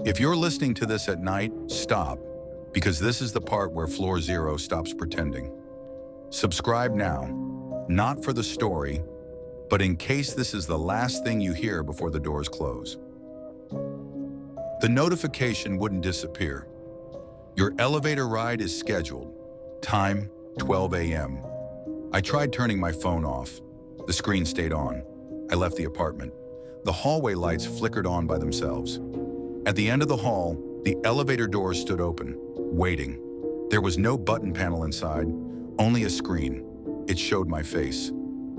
If you're listening to this at night, stop, because this is the part where Floor Zero stops pretending. Subscribe now, not for the story, but in case this is the last thing you hear before the doors close. The notification wouldn't disappear. Your elevator ride is scheduled. Time, 12 a.m. I tried turning my phone off. The screen stayed on. I left the apartment. The hallway lights flickered on by themselves. At the end of the hall, the elevator doors stood open, waiting. There was no button panel inside, only a screen. It showed my face.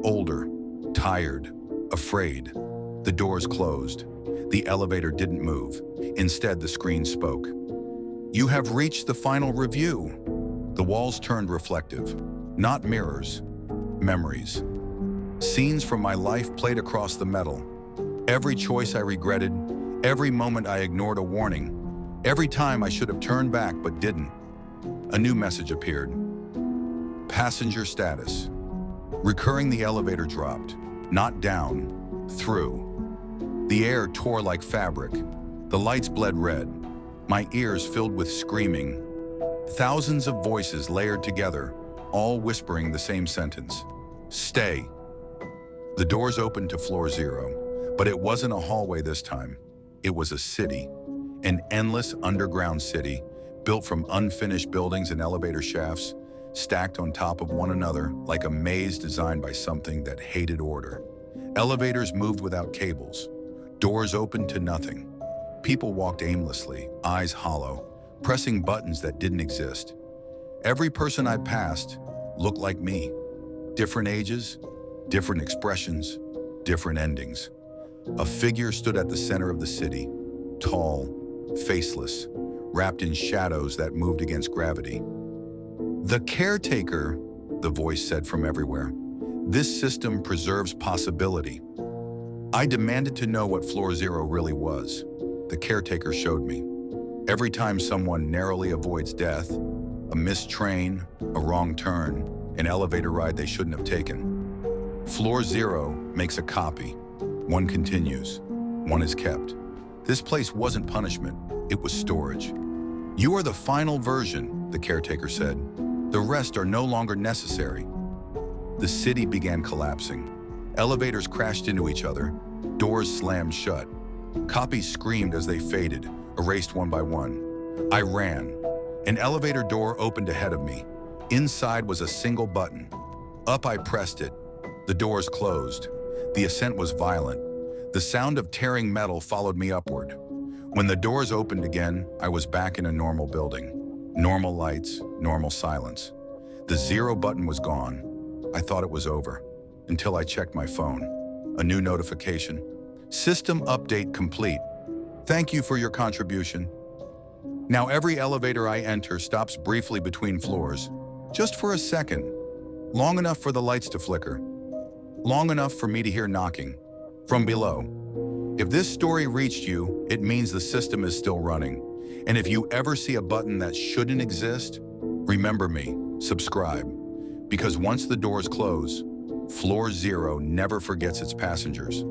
Older, tired, afraid. The doors closed. The elevator didn't move. Instead, the screen spoke. "You have reached the final review." The walls turned reflective. Not mirrors, memories. Scenes from my life played across the metal. Every choice I regretted, every moment I ignored a warning, every time I should have turned back but didn't. A new message appeared. Passenger status. Recurring, the elevator dropped. Not down, through. The air tore like fabric. The lights bled red. My ears filled with screaming. Thousands of voices layered together, all whispering the same sentence. Stay. The doors opened to Floor Zero, but it wasn't a hallway this time. It was a city, an endless underground city, built from unfinished buildings and elevator shafts, stacked on top of one another like a maze designed by something that hated order. Elevators moved without cables. Doors opened to nothing. People walked aimlessly, eyes hollow, pressing buttons that didn't exist. Every person I passed looked like me. Different ages, different expressions, different endings. A figure stood at the center of the city, tall, faceless, wrapped in shadows that moved against gravity. "The caretaker," the voice said from everywhere. "This system preserves possibility." I demanded to know what Floor Zero really was. The caretaker showed me. Every time someone narrowly avoids death, a missed train, a wrong turn, an elevator ride they shouldn't have taken, Floor Zero makes a copy. One continues. One is kept. This place wasn't punishment. It was storage. "You are the final version," the caretaker said. "The rest are no longer necessary." The city began collapsing. Elevators crashed into each other. Doors slammed shut. Copies screamed as they faded, erased one by one. I ran. An elevator door opened ahead of me. Inside was a single button. Up I pressed it. The doors closed. The ascent was violent. The sound of tearing metal followed me upward. When the doors opened again, I was back in a normal building. Normal lights, normal silence. The zero button was gone. I thought it was over, until I checked my phone. A new notification. System update complete. Thank you for your contribution. Now every elevator I enter stops briefly between floors, just for a second. Long enough for the lights to flicker. Long enough for me to hear knocking from below. If this story reached you, it means the system is still running. And if you ever see a button that shouldn't exist, remember me, subscribe. Because once the doors close, Floor Zero never forgets its passengers.